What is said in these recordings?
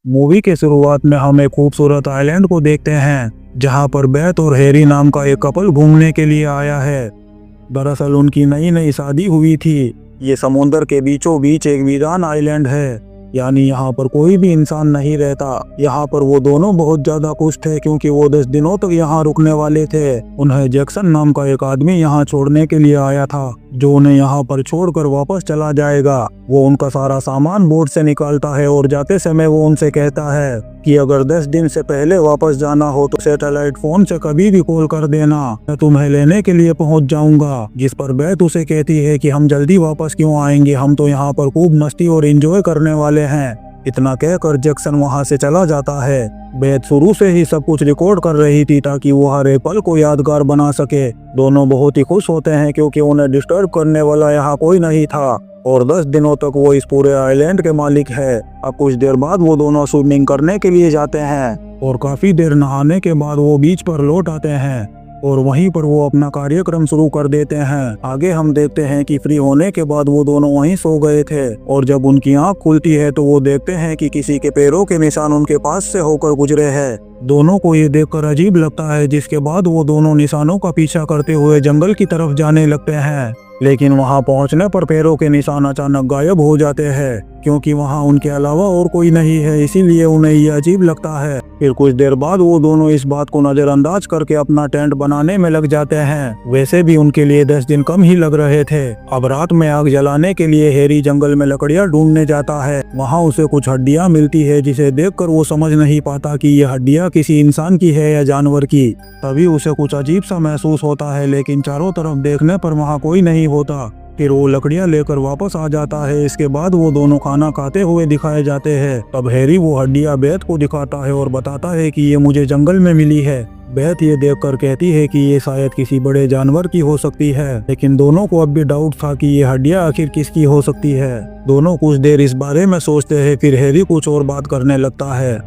Movie के शुरुआत में हम एक खूबसूरत आइलैंड को देखते हैं जहां पर बेथ और हैरी नाम का एक कपल घूमने के लिए आया है। दरअसल उनकी नई नई शादी हुई थी। ये समुंदर के बीचों बीच एक वीरान आइलैंड है, यानी यहाँ पर कोई भी इंसान नहीं रहता। यहाँ पर वो दोनों बहुत ज्यादा खुश थे क्योंकि वो 10 दिनों तक यहाँ रुकने वाले थे। उन्हें जैक्सन नाम का एक आदमी यहाँ छोड़ने के लिए आया था, जो उन्हें यहाँ पर छोड़कर वापस चला जाएगा। वो उनका सारा सामान बोट से निकालता है और जाते समय वो उनसे कहता है कि अगर 10 दिन से पहले वापस जाना हो तो सैटेलाइट फोन से कभी भी कॉल कर देना, मैं तुम्हें लेने के लिए पहुंच जाऊंगा। जिस पर बेथ उसे कहती है कि हम जल्दी वापस क्यों आएंगे, हम तो यहाँ पर खूब मस्ती और एंजॉय करने वाले हैं। इतना कहकर जैक्सन वहाँ से चला जाता है। बेथ शुरू से ही सब कुछ रिकॉर्ड कर रही थी ताकि वो हर एक पल को यादगार बना सके। दोनों बहुत ही खुश होते हैं क्योंकि उन्हें डिस्टर्ब करने वाला यहाँ कोई नहीं था और 10 दिनों तक वो इस पूरे आइलैंड के मालिक है। अब कुछ देर बाद वो दोनों स्विमिंग करने के लिए जाते हैं और काफी देर नहाने के बाद वो बीच पर लौट आते हैं और वहीं पर वो अपना कार्यक्रम शुरू कर देते हैं। आगे हम देखते हैं कि फ्री होने के बाद वो दोनों वहीं सो गए थे और जब उनकी आंख खुलती है तो वो देखते हैं कि किसी के पैरों के निशान उनके पास से होकर गुजरे हैं। दोनों को ये देखकर अजीब लगता है, जिसके बाद वो दोनों निशानों का पीछा करते हुए जंगल की तरफ जाने लगते हैं। लेकिन वहां पहुंचने पर पैरों के निशान अचानक गायब हो जाते हैं क्योंकि वहां उनके अलावा और कोई नहीं है, इसीलिए उन्हें ये अजीब लगता है। फिर कुछ देर बाद वो दोनों इस बात को नजरअंदाज करके अपना टेंट बनाने में लग जाते हैं। वैसे भी उनके लिए 10 दिन कम ही लग रहे थे। अब रात में आग जलाने के लिए हैरी जंगल में लकड़ियां ढूंढने जाता है। वहाँ उसे कुछ हड्डियां मिलती है जिसे देखकर वो समझ नहीं पाता कि ये हड्डियां किसी इंसान की है या जानवर की। तभी उसे कुछ अजीब सा महसूस होता है, लेकिन चारों तरफ देखने पर वहाँ कोई नहीं होता। फिर वो लकड़ियां लेकर वापस आ जाता है। इसके बाद वो दोनों खाना खाते हुए दिखाए जाते हैं। तब हैरी वो हड्डियां बेथ को दिखाता है और बताता है कि ये मुझे जंगल में मिली है। बेथ ये देखकर कहती है कि ये शायद किसी बड़े जानवर की हो सकती है, लेकिन दोनों को अब भी डाउट था कि ये हड्डियां आखिर किसकी हो सकती है। दोनों कुछ देर इस बारे में सोचते हैं, फिर हैरी कुछ और बात करने लगता है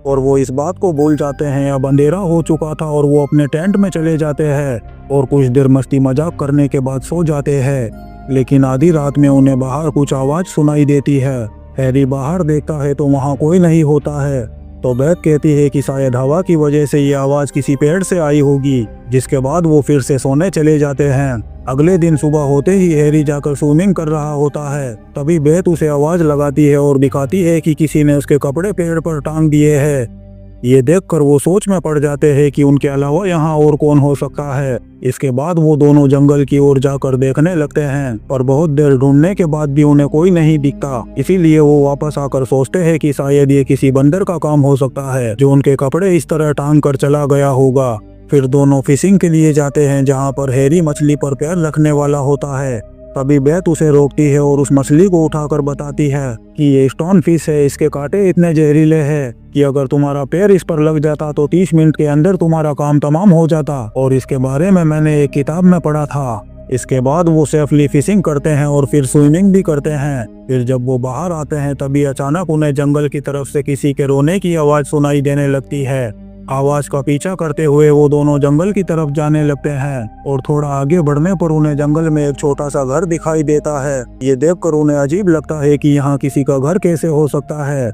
और वो इस बात को भूल जाते हैं। अब अंधेरा हो चुका था और वो अपने टेंट में चले जाते हैं और कुछ देर मस्ती मजाक करने के बाद सो जाते हैं। लेकिन आधी रात में उन्हें बाहर कुछ आवाज सुनाई देती है। हैरी बाहर देखता है तो वहाँ कोई नहीं होता है। तो बेथ कहती है कि शायद हवा की वजह से ये आवाज किसी पेड़ से आई होगी। जिसके बाद वो फिर से सोने चले जाते हैं। अगले दिन सुबह होते ही हैरी जाकर स्विमिंग कर रहा होता है। तभी बेथ उसे आवाज लगाती है और दिखाती है कि किसी ने उसके कपड़े पेड़ पर टांग दिए हैं। ये देखकर वो सोच में पड़ जाते हैं कि उनके अलावा यहाँ और कौन हो सकता है। इसके बाद वो दोनों जंगल की ओर जाकर देखने लगते हैं, पर बहुत देर ढूंढने के बाद भी उन्हें कोई नहीं दिखता। इसीलिए वो वापस आकर सोचते हैं कि शायद ये किसी बंदर का काम हो सकता है जो उनके कपड़े इस तरह टांग कर चला गया होगा। फिर दोनों फिशिंग के लिए जाते हैं जहाँ पर हैरी मछली पर पैर रखने वाला होता है। तभी बेथ उसे रोकती है और उस मछली को उठाकर बताती है कि ये स्टोन फिश है, इसके कांटे इतने जहरीले हैं कि अगर तुम्हारा पैर इस पर लग जाता तो 30 मिनट के अंदर तुम्हारा काम तमाम हो जाता, और इसके बारे में मैंने एक किताब में पढ़ा था। इसके बाद वो सेफली फिशिंग करते हैं और फिर स्विमिंग भी करते हैं। फिर जब वो बाहर आते हैं तभी अचानक उन्हें जंगल की तरफ से किसी के रोने की आवाज सुनाई देने लगती है। आवाज का पीछा करते हुए वो दोनों जंगल की तरफ जाने लगते हैं और थोड़ा आगे बढ़ने पर उन्हें जंगल में एक छोटा सा घर दिखाई देता है। ये देखकर उन्हें अजीब लगता है कि यहाँ किसी का घर कैसे हो सकता है।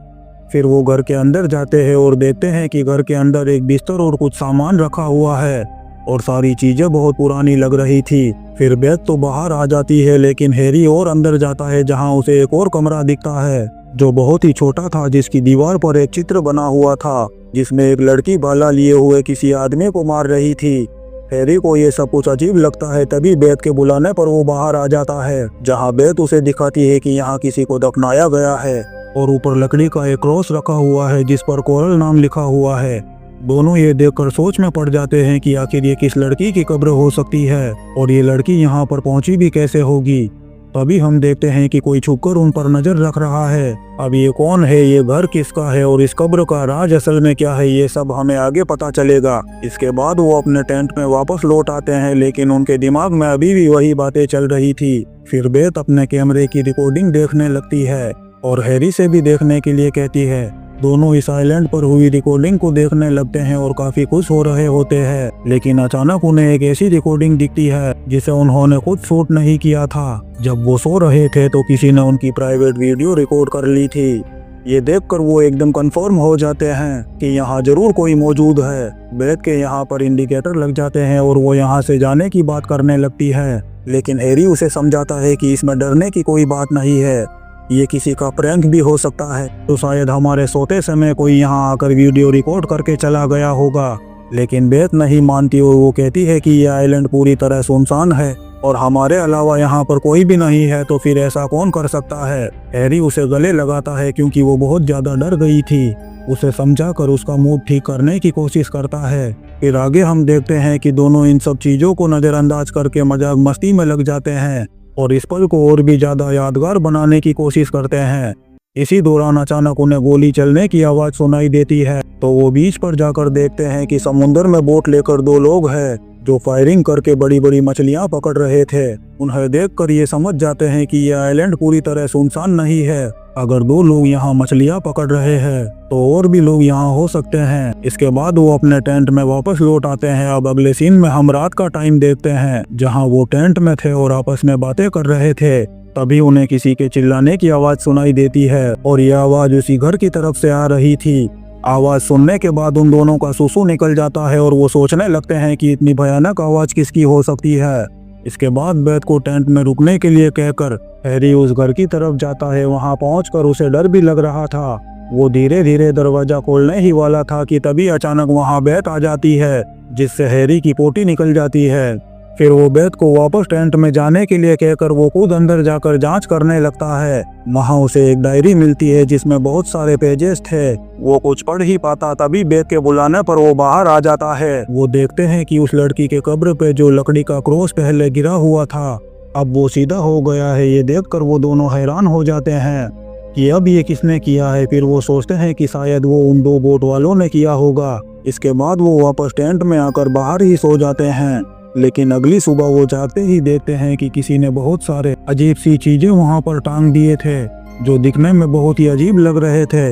फिर वो घर के अंदर जाते हैं और देखते हैं कि घर के अंदर एक बिस्तर और कुछ सामान रखा हुआ है और सारी चीजें बहुत पुरानी लग रही थी। फिर बेथ तो बाहर आ जाती है, लेकिन हैरी और अंदर जाता है जहाँ उसे एक और कमरा दिखता है जो बहुत ही छोटा था, जिसकी दीवार पर एक चित्र बना हुआ था जिसमें एक लड़की भाला लिए हुए किसी आदमी को मार रही थी। हैरी को ये सब कुछ अजीब लगता है। तभी बेथ के बुलाने पर वो बाहर आ जाता है जहाँ बेथ उसे दिखाती है कि यहाँ किसी को दफनाया गया है और ऊपर लकड़ी का एक क्रॉस रखा हुआ है जिस पर कोरल नाम लिखा हुआ है। दोनों ये देखकर सोच में पड़ जाते हैं कि आखिर ये किस लड़की की कब्र हो सकती है और ये लड़की यहाँ पर पहुंची भी कैसे होगी। तभी हम देखते हैं कि कोई छुपकर उन पर नजर रख रहा है। अब ये कौन है, ये घर किसका है और इस कब्र का राज असल में क्या है, ये सब हमें आगे पता चलेगा। इसके बाद वो अपने टेंट में वापस लौट आते हैं, लेकिन उनके दिमाग में अभी भी वही बातें चल रही थी। फिर बेथ अपने कैमरे की रिकॉर्डिंग देखने लगती है और हैरी से भी देखने के लिए कहती है। दोनों इस आइलैंड पर हुई रिकॉर्डिंग को देखने लगते हैं और काफी खुश हो रहे होते हैं। लेकिन अचानक उन्हें एक ऐसी रिकॉर्डिंग दिखती है जिसे उन्होंने खुद शूट नहीं किया था। जब वो सो रहे थे तो किसी ने उनकी प्राइवेट वीडियो रिकॉर्ड कर ली थी। ये देखकर वो एकदम कंफर्म हो जाते हैं कि यहाँ जरूर कोई मौजूद है। बेथ के यहाँ पर इंडिकेटर लग जाते हैं और वो यहाँ से जाने की बात करने लगती है, लेकिन हैरी उसे समझाता है कि इसमें डरने की कोई बात नहीं है, ये किसी का प्रैंक भी हो सकता है, तो शायद हमारे सोते समय कोई यहाँ आकर वीडियो रिकॉर्ड करके चला गया होगा। लेकिन बेथ नहीं मानती और वो कहती है कि ये आइलैंड पूरी तरह सुनसान है और हमारे अलावा यहाँ पर कोई भी नहीं है, तो फिर ऐसा कौन कर सकता है। हैरी उसे गले लगाता है क्योंकि वो बहुत ज़्यादा डर गई थी। उसे समझाकर उसका मूड ठीक करने की कोशिश करता है। फिर आगे हम देखते हैं कि दोनों इन सब चीज़ों को नज़रअंदाज करके मजाक मस्ती में लग जाते हैं और इस पल को और भी ज़्यादा यादगार बनाने की कोशिश करते हैं। इसी दौरान अचानक उन्हें गोली चलने की आवाज़ सुनाई देती है, तो वो बीच पर जाकर देखते हैं कि समुद्र में बोट लेकर दो लोग हैं जो फायरिंग करके बड़ी बड़ी मछलियां पकड़ रहे थे। उन्हें देखकर ये समझ जाते हैं कि यह आइलैंड पूरी तरह सुनसान नहीं है। अगर दो लोग यहाँ मछलियां पकड़ रहे हैं तो और भी लोग यहाँ हो सकते हैं। इसके बाद वो अपने टेंट में वापस लौट आते हैं। अब अगले सीन में हम रात का टाइम देखते हैं जहाँ वो टेंट में थे और आपस में बातें कर रहे थे। तभी उन्हें किसी के चिल्लाने की आवाज़ सुनाई देती है और यह आवाज़ उसी घर की तरफ से आ रही थी। आवाज़ सुनने के बाद उन दोनों का सुसु निकल जाता है और वो सोचने लगते हैं कि इतनी भयानक आवाज़ किसकी हो सकती है। इसके बाद बेथ को टेंट में रुकने के लिए कहकर हैरी उस घर की तरफ जाता है। वहां पहुंचकर उसे डर भी लग रहा था। वो धीरे धीरे दरवाजा खोलने ही वाला था कि तभी अचानक वहां बेथ आ जाती है, जिससे हैरी की पोटी निकल जाती है। फिर वो बेथ को वापस टेंट में जाने के लिए कहकर वो खुद अंदर जाकर जांच करने लगता है। वहाँ उसे एक डायरी मिलती है जिसमें बहुत सारे पेजेस थे। वो कुछ पढ़ ही पाता, तभी बेथ के बुलाने पर वो बाहर आ जाता है। वो देखते हैं कि उस लड़की के कब्र पे जो लकड़ी का क्रॉस पहले गिरा हुआ था, अब वो सीधा हो गया है। ये देखकर वो दोनों हैरान हो जाते हैं कि अब ये किसने किया है। फिर वो सोचते हैं कि शायद वो उन दो बोट वालों ने किया होगा। इसके बाद वो वापस टेंट में आकर बाहर ही सो जाते हैं। लेकिन अगली सुबह वो जागते ही देखते हैं कि किसी ने बहुत सारे अजीब सी चीजें वहां पर टांग दिए थे जो दिखने में बहुत ही अजीब लग रहे थे।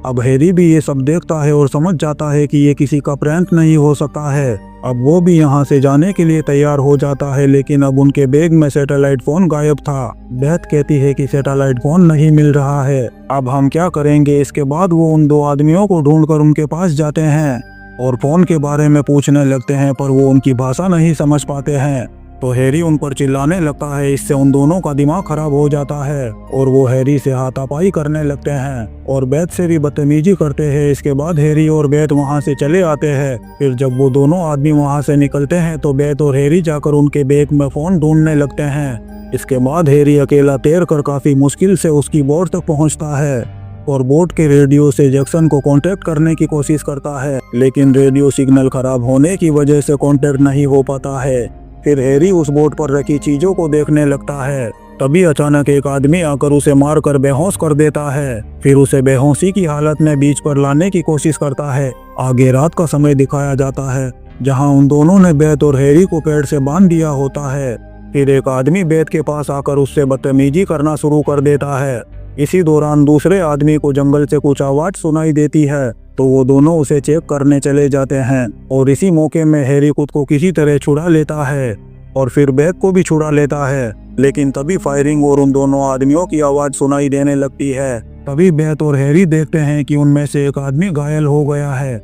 अब हैरी भी ये सब देखता है और समझ जाता है कि ये किसी का प्रैंक नहीं हो सकता है। अब वो भी यहाँ से जाने के लिए तैयार हो जाता है, लेकिन अब उनके बैग में सैटेलाइट फोन गायब था। बेथ कहती है कि सैटेलाइट फोन नहीं मिल रहा है, अब हम क्या करेंगे। इसके बाद वो उन दो आदमियों को ढूंढकर उनके पास जाते हैं और फोन के बारे में पूछने लगते हैं, पर वो उनकी भाषा नहीं समझ पाते हैं। तो हैरी उन पर चिल्लाने लगता है। इससे उन दोनों का दिमाग खराब हो जाता है और वो हैरी से हाथापाई करने लगते हैं और बेथ से भी बदतमीजी करते हैं। इसके बाद हैरी और बेथ वहां से चले आते हैं। फिर जब वो दोनों आदमी वहां से निकलते हैं तो बेथ और हैरी जाकर उनके बैग में फोन ढूंढने लगते हैं। इसके बाद हैरी अकेला तैरकर काफी मुश्किल से उसकी बोट तक पहुंचता है और बोट के रेडियो से जैक्सन को कांटेक्ट करने की कोशिश करता है, लेकिन रेडियो सिग्नल खराब होने की वजह से कांटेक्ट नहीं हो पाता है। फिर हैरी उस बोट पर रखी चीजों को देखने लगता है। तभी अचानक एक आदमी आकर उसे मारकर बेहोश कर देता है। फिर उसे बेहोशी की हालत में बीच पर लाने की कोशिश करता है। आगे रात का समय दिखाया जाता है जहां उन दोनों ने बेथ और हैरी को पेड़ से बांध दिया होता है। फिर एक आदमी बेथ के पास आकर उससे बदतमीजी करना शुरू कर देता है। इसी दौरान दूसरे आदमी को जंगल से कुछ आवाज सुनाई देती है, तो वो दोनों उसे चेक करने चले जाते हैं और इसी मौके में हैरी खुद को किसी तरह छुड़ा लेता है और फिर बेथ को भी छुड़ा लेता है। लेकिन तभी फायरिंग और उन दोनों आदमियों की आवाज सुनाई देने लगती है। तभी बेथ और हैरी देखते हैं कि उनमें से एक आदमी घायल हो गया है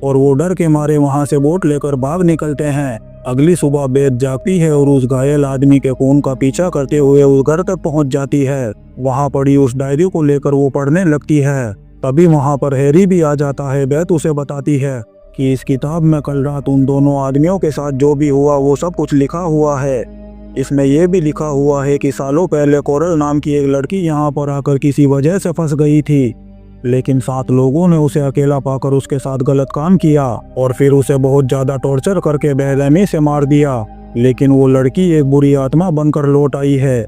और वो डर के मारे वहां से बोट लेकर भाग निकलते हैं। अगली सुबह बेथ जागती है और उस घायल आदमी के खून का पीछा करते हुए उस घर तक पहुंच जाती है। वहां पड़ी उस डायरी को लेकर वो पढ़ने लगती है। तभी वहां पर हैरी भी आ जाता है। बेथ उसे बताती है कि इस किताब में कल रात उन दोनों आदमियों के साथ जो भी हुआ वो सब कुछ लिखा हुआ है। इसमें यह भी लिखा हुआ है कि सालों पहले कोरल नाम की एक लड़की यहाँ पर आकर किसी वजह से फंस गई थी, लेकिन 7 लोगों ने उसे अकेला पाकर उसके साथ गलत काम किया और फिर उसे बहुत ज्यादा टॉर्चर करके बेरहमी से मार दिया। लेकिन वो लड़की एक बुरी आत्मा बनकर लौट आई है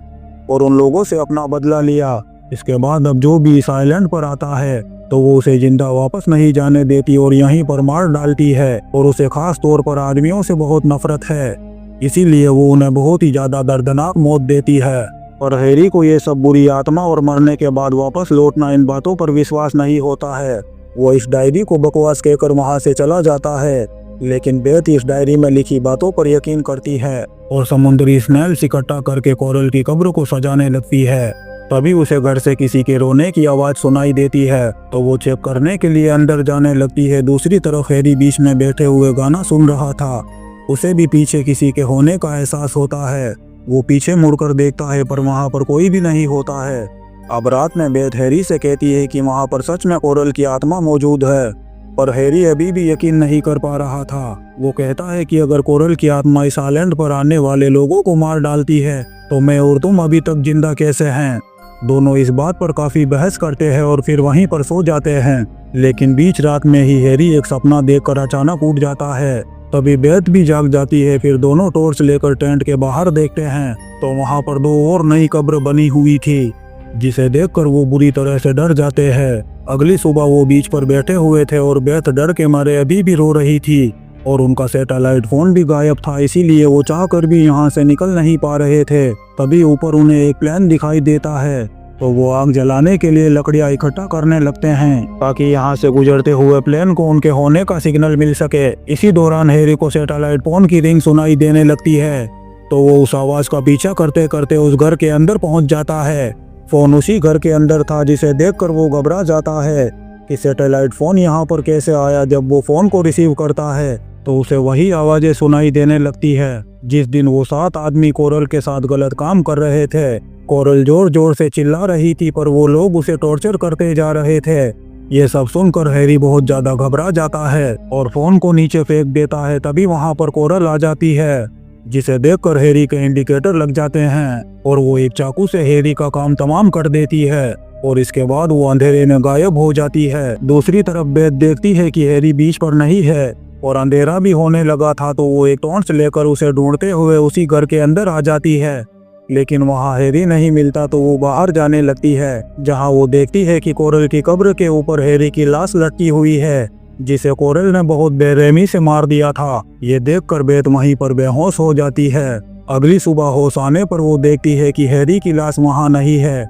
और उन लोगों से अपना बदला लिया। इसके बाद अब जो भी इस आइलैंड पर आता है तो वो उसे जिंदा वापस नहीं जाने देती और यहीं पर मार डालती है और उसे खास तौर पर आदमियों से बहुत नफरत है, इसीलिए वो उन्हें बहुत ही ज्यादा दर्दनाक मौत देती है। और हैरी को ये सब बुरी आत्मा और मरने के बाद वापस लौटना, इन बातों पर विश्वास नहीं होता है। वो इस डायरी को बकवास कहकर वहां से चला जाता है, लेकिन बेथ इस डायरी में लिखी बातों पर यकीन करती है और समुद्री स्नेल्स इकट्ठा करके कोरल की कब्र को सजाने लगती है। तभी उसे घर से किसी के रोने की आवाज़ सुनाई देती है, तो वो चेक करने के लिए अंदर जाने लगती है। दूसरी तरफ हैरी बीच में बैठे हुए गाना सुन रहा था। उसे भी पीछे किसी के होने का एहसास होता है। वो पीछे मुड़कर देखता है पर वहाँ पर कोई भी नहीं होता है। अब रात में बेथ हैरी से कहती है कि वहाँ पर सच में कोरल की आत्मा मौजूद है, पर हैरी अभी भी यकीन नहीं कर पा रहा था। वो कहता है कि अगर कोरल की आत्मा इस आइलैंड पर आने वाले लोगों को मार डालती है तो मैं और तुम अभी तक जिंदा कैसे हैं। दोनों इस बात पर काफी बहस करते हैं और फिर वहीं पर सो जाते हैं। लेकिन बीच रात में ही हैरी एक सपना देखकर अचानक उठ जाता है। तभी बेथ भी जाग जाती है। फिर दोनों टॉर्च लेकर टेंट के बाहर देखते हैं तो वहाँ पर 2 और नई कब्र बनी हुई थी, जिसे देखकर वो बुरी तरह से डर जाते हैं। अगली सुबह वो बीच पर बैठे हुए थे और बेथ डर के मारे अभी भी रो रही थी और उनका सैटेलाइट फोन भी गायब था, इसीलिए वो चाहकर भी यहाँ से निकल नहीं पा रहे थे। तभी ऊपर उन्हें एक प्लेन दिखाई देता है, तो वो आग जलाने के लिए लकड़ियाँ इकट्ठा करने लगते हैं ताकि यहाँ से गुजरते हुए प्लेन को उनके होने का सिग्नल मिल सके। इसी दौरान हैरी को सैटेलाइट फोन की रिंग सुनाई देने लगती है, तो वो उस आवाज का पीछा करते करते उस घर के अंदर पहुँच जाता है। फोन उसी घर के अंदर था, जिसे देखकर वो घबरा जाता है कि सैटेलाइट फोन यहाँ पर कैसे आया। जब वो फोन को रिसीव करता है तो उसे वही आवाजें सुनाई देने लगती है जिस दिन वो 7 आदमी कोरल के साथ गलत काम कर रहे थे। कोरल जोर जोर से चिल्ला रही थी पर वो लोग उसे टॉर्चर करते जा रहे थे। ये सब सुनकर हैरी बहुत ज्यादा घबरा जाता है और फोन को नीचे फेंक देता है। तभी वहाँ पर कोरल आ जाती है, जिसे देखकर हैरी के इंडिकेटर लग जाते हैं और वो एक चाकू से हैरी का काम तमाम कर देती है और इसके बाद वो अंधेरे में गायब हो जाती है। दूसरी तरफ बेथ देखती है कि हैरी बीच पर नहीं है और अंधेरा भी होने लगा था, तो वो एक टॉर्च लेकर उसे ढूंढते हुए उसी घर के अंदर आ जाती है। लेकिन वहाँ हैरी नहीं मिलता, तो वो बाहर जाने लगती है, जहाँ वो देखती है कि कोरल की कब्र के ऊपर हैरी की लाश लटकी हुई है, जिसे कोरल ने बहुत बेरहमी से मार दिया था। ये देखकर बेथ वहीं पर बेहोश हो जाती है। अगली सुबह होश आने पर वो देखती है कि हैरी की लाश वहाँ नहीं है।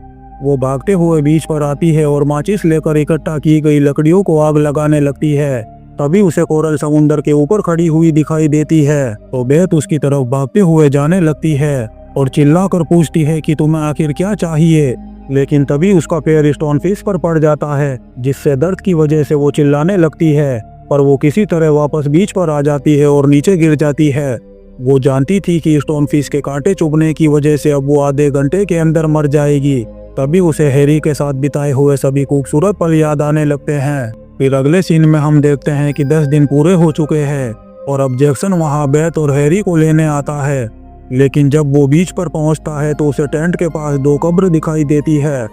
वो भागते हुए बीच पर आती है और माचिस लेकर इकट्ठा की गई लकड़ियों को आग लगाने लगती है। तभी उसे कोरल समुंदर के ऊपर खड़ी हुई दिखाई देती है, तो बेथ उसकी तरफ भागते हुए जाने लगती है और चिल्लाकर पूछती है कि तुम्हें आखिर क्या चाहिए। लेकिन तभी उसका पैर स्टोनफिश पर पड़ जाता है, जिससे दर्द की वजह से वो चिल्लाने लगती है, पर वो किसी तरह वापस बीच पर आ जाती है और नीचे गिर जाती है। वो जानती थी कि स्टोनफिश के कांटे चुभने की वजह से अब वो आधे घंटे के अंदर मर जाएगी। तभी उसे हैरी के साथ बिताए हुए सभी खूबसूरत पल याद आने लगते हैं। फिर अगले सीन में हम देखते हैं कि 10 दिन पूरे हो चुके हैं और अब जैक्सन वहाँ बेथ और हैरी को लेने आता है। लेकिन जब वो बीच पर पहुंचता है तो उसे टेंट के पास 2 कब्र दिखाई देती है,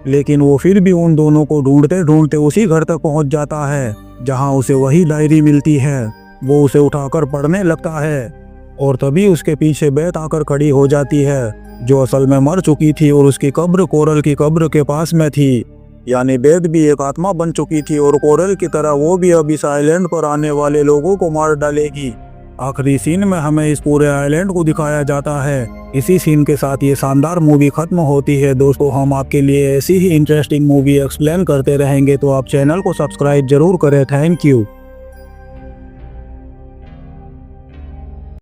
लेकिन वो फिर भी उन दोनों को ढूंढते ढूंढते उसी घर तक पहुंच जाता है, जहां उसे वही डायरी मिलती है। वो उसे उठाकर पढ़ने लगता है और तभी उसके पीछे बेथ आकर खड़ी हो जाती है, जो असल में मर चुकी थी और उसकी कब्र कोरल की कब्र के पास में थी। यानी बेथ भी एक आत्मा बन चुकी थी और कोरल की तरह वो भी अब इस आइलैंड पर आने वाले लोगों को मार डालेगी। आखिरी सीन में हमें इस पूरे आइलैंड को दिखाया जाता है। इसी सीन के साथ ये शानदार मूवी खत्म होती है। दोस्तों, हम आपके लिए ऐसी ही इंटरेस्टिंग मूवी एक्सप्लेन करते रहेंगे, तो आप चैनल को सब्सक्राइब जरूर करें। Thank you.